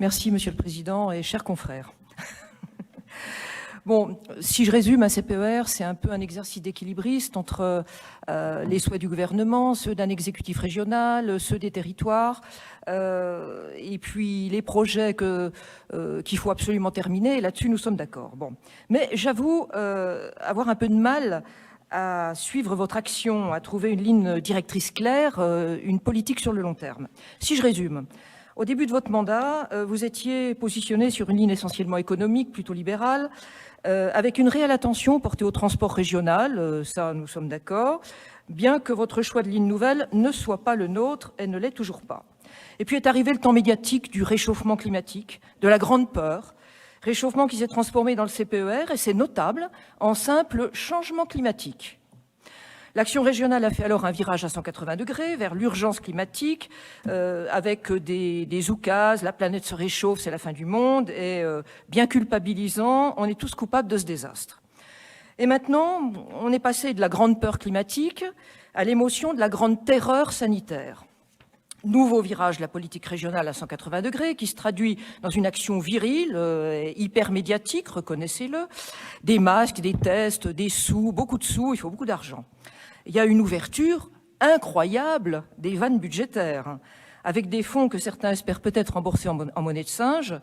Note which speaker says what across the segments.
Speaker 1: Merci, Monsieur le Président et chers confrères. Bon, si je résume, un CPER, c'est un peu un exercice d'équilibriste entre les souhaits du gouvernement, ceux d'un exécutif régional, ceux des territoires, et puis les projets qu'il faut absolument terminer. Et là-dessus, nous sommes d'accord. Bon. Mais j'avoue avoir un peu de mal à suivre votre action, à trouver une ligne directrice claire, une politique sur le long terme. Si je résume, au début de votre mandat, vous étiez positionné sur une ligne essentiellement économique, plutôt libérale, avec une réelle attention portée au transport régional, ça nous sommes d'accord, bien que votre choix de ligne nouvelle ne soit pas le nôtre et ne l'est toujours pas. Et puis est arrivé le temps médiatique du réchauffement climatique, de la grande peur, réchauffement qui s'est transformé dans le CPER, et c'est notable, en simple changement climatique. L'action régionale a fait alors un virage à 180 degrés vers l'urgence climatique, avec des oukases, la planète se réchauffe, c'est la fin du monde, et bien culpabilisant, on est tous coupables de ce désastre. Et maintenant, on est passé de la grande peur climatique à l'émotion de la grande terreur sanitaire. Nouveau virage de la politique régionale à 180 degrés qui se traduit dans une action virile, hyper médiatique, reconnaissez-le, des masques, des tests, des sous, beaucoup de sous, il faut beaucoup d'argent. Il y a une ouverture incroyable des vannes budgétaires, avec des fonds que certains espèrent peut-être rembourser en monnaie de singe,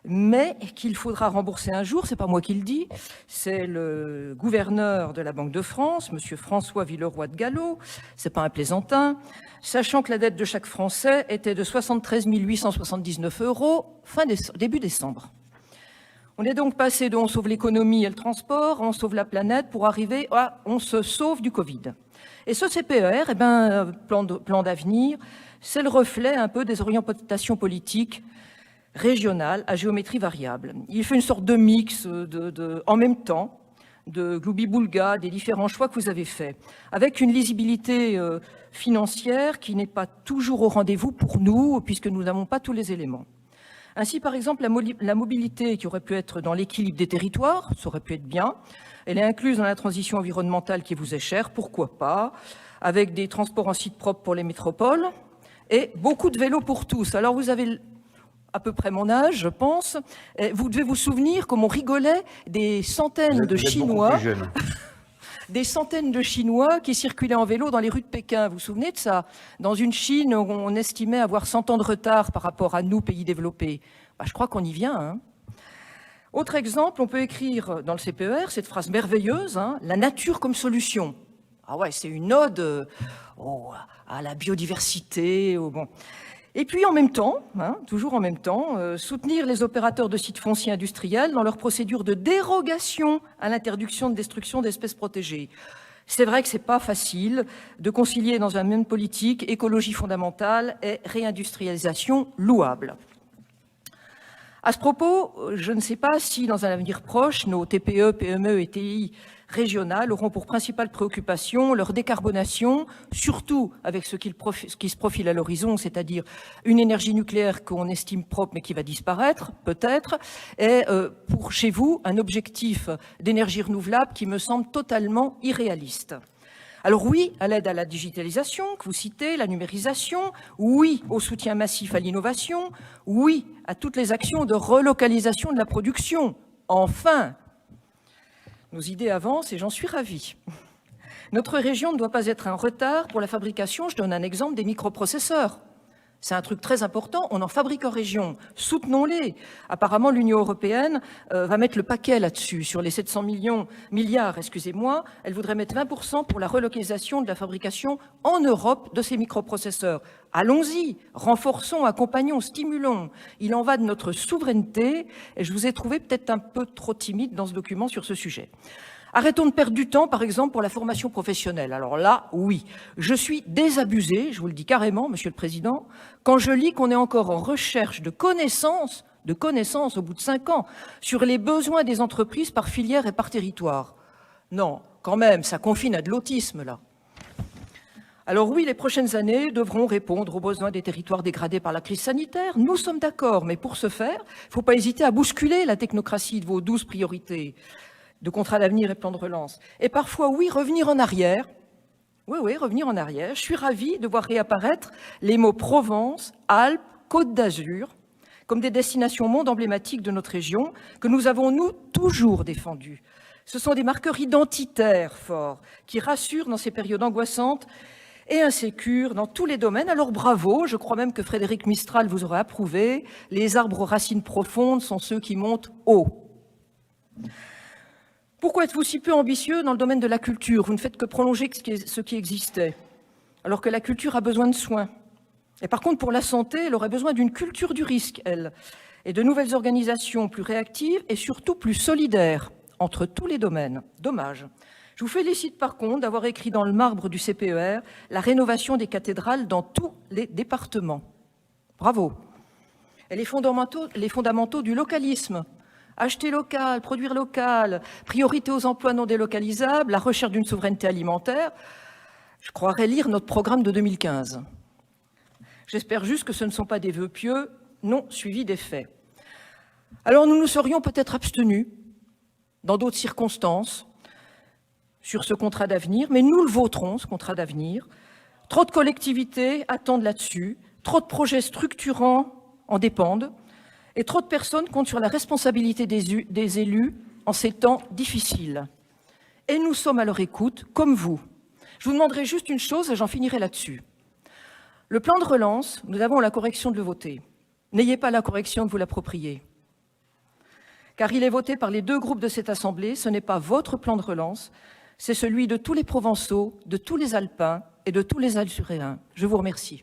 Speaker 1: mais qu'il faudra rembourser un jour, c'est pas moi qui le dis, c'est le gouverneur de la Banque de France, monsieur François Villeroy de Galhau, c'est pas un plaisantin, sachant que la dette de chaque Français était de 73 879 € début décembre. On est donc passé de « on sauve l'économie et le transport », « on sauve la planète » pour arriver à « on se sauve du Covid ». Et ce CPER, plan d'avenir, c'est le reflet un peu des orientations politiques régionales à géométrie variable. Il fait une sorte de mix en même temps de gloubi-boulga des différents choix que vous avez faits, avec une lisibilité financière qui n'est pas toujours au rendez-vous pour nous, puisque nous n'avons pas tous les éléments. Ainsi, par exemple, la mobilité qui aurait pu être dans l'équilibre des territoires, ça aurait pu être bien, elle est incluse dans la transition environnementale qui vous est chère, pourquoi pas, avec des transports en site propre pour les métropoles et beaucoup de vélos pour tous. Alors vous avez à peu près mon âge, je pense, et vous devez vous souvenir comme on rigolait des centaines de Chinois... Des centaines de Chinois qui circulaient en vélo dans les rues de Pékin. Vous vous souvenez de ça? Dans une Chine où on estimait avoir 100 ans de retard par rapport à nous, pays développés. Je crois qu'on y vient. Hein. Autre exemple, on peut écrire dans le CPER cette phrase merveilleuse, hein, « la nature comme solution ». Ah ouais, c'est une ode à la biodiversité. Bon. Et puis en même temps, toujours en même temps, soutenir les opérateurs de sites fonciers industriels dans leur procédure de dérogation à l'interdiction de destruction d'espèces protégées. C'est vrai que c'est pas facile de concilier dans une même politique écologie fondamentale et réindustrialisation louable. À ce propos, je ne sais pas si dans un avenir proche, nos TPE, PME et TI régionales auront pour principale préoccupation leur décarbonation, surtout avec ce qui se profile à l'horizon, c'est-à-dire une énergie nucléaire qu'on estime propre mais qui va disparaître, peut-être, et pour chez vous, un objectif d'énergie renouvelable qui me semble totalement irréaliste. Alors oui, à l'aide à la digitalisation que vous citez, la numérisation, oui au soutien massif à l'innovation, oui à toutes les actions de relocalisation de la production. Enfin, nos idées avancent et j'en suis ravie. Notre région ne doit pas être en retard pour la fabrication, je donne un exemple, des microprocesseurs. C'est un truc très important, on en fabrique en région, soutenons-les. Apparemment, l'Union européenne va mettre le paquet là-dessus, sur les 700 milliards, elle voudrait mettre 20% pour la relocalisation de la fabrication en Europe de ces microprocesseurs. Allons-y, renforçons, accompagnons, stimulons. Il en va de notre souveraineté, et je vous ai trouvé peut-être un peu trop timide dans ce document sur ce sujet. Arrêtons de perdre du temps, par exemple, pour la formation professionnelle. Alors là, oui, je suis désabusée, je vous le dis carrément, Monsieur le Président, quand je lis qu'on est encore en recherche de connaissances au bout de 5 ans, sur les besoins des entreprises par filière et par territoire. Non, quand même, ça confine à de l'autisme, là. Alors oui, les prochaines années devront répondre aux besoins des territoires dégradés par la crise sanitaire. Nous sommes d'accord, mais pour ce faire, il ne faut pas hésiter à bousculer la technocratie de vos 12 priorités. De contrat d'avenir et plan de relance. Et parfois, oui, revenir en arrière. Oui, revenir en arrière. Je suis ravie de voir réapparaître les mots Provence, Alpes, Côte d'Azur, comme des destinations monde emblématiques de notre région, que nous avons, nous, toujours défendues. Ce sont des marqueurs identitaires forts qui rassurent dans ces périodes angoissantes et insécures dans tous les domaines. Alors bravo, je crois même que Frédéric Mistral vous aurait approuvé. Les arbres aux racines profondes sont ceux qui montent haut. Pourquoi êtes-vous si peu ambitieux dans le domaine de la culture? Vous ne faites que prolonger ce qui existait, alors que la culture a besoin de soins. Et par contre, pour la santé, elle aurait besoin d'une culture du risque, elle, et de nouvelles organisations plus réactives et surtout plus solidaires entre tous les domaines. Dommage. Je vous félicite par contre d'avoir écrit dans le marbre du CPER la rénovation des cathédrales dans tous les départements. Bravo. Et les fondamentaux du localisme. Acheter local, produire local, priorité aux emplois non délocalisables, la recherche d'une souveraineté alimentaire. Je croirais lire notre programme de 2015. J'espère juste que ce ne sont pas des vœux pieux, non suivis des faits. Alors nous nous serions peut-être abstenus, dans d'autres circonstances, sur ce contrat d'avenir, mais nous le voterons, ce contrat d'avenir. Trop de collectivités attendent là-dessus, trop de projets structurants en dépendent, et trop de personnes comptent sur la responsabilité des élus en ces temps difficiles. Et nous sommes à leur écoute, comme vous. Je vous demanderai juste une chose, et j'en finirai là-dessus. Le plan de relance, nous avons la correction de le voter. N'ayez pas la correction de vous l'approprier. Car il est voté par les deux groupes de cette Assemblée, ce n'est pas votre plan de relance, c'est celui de tous les Provençaux, de tous les Alpins et de tous les Alsuréens. Je vous remercie.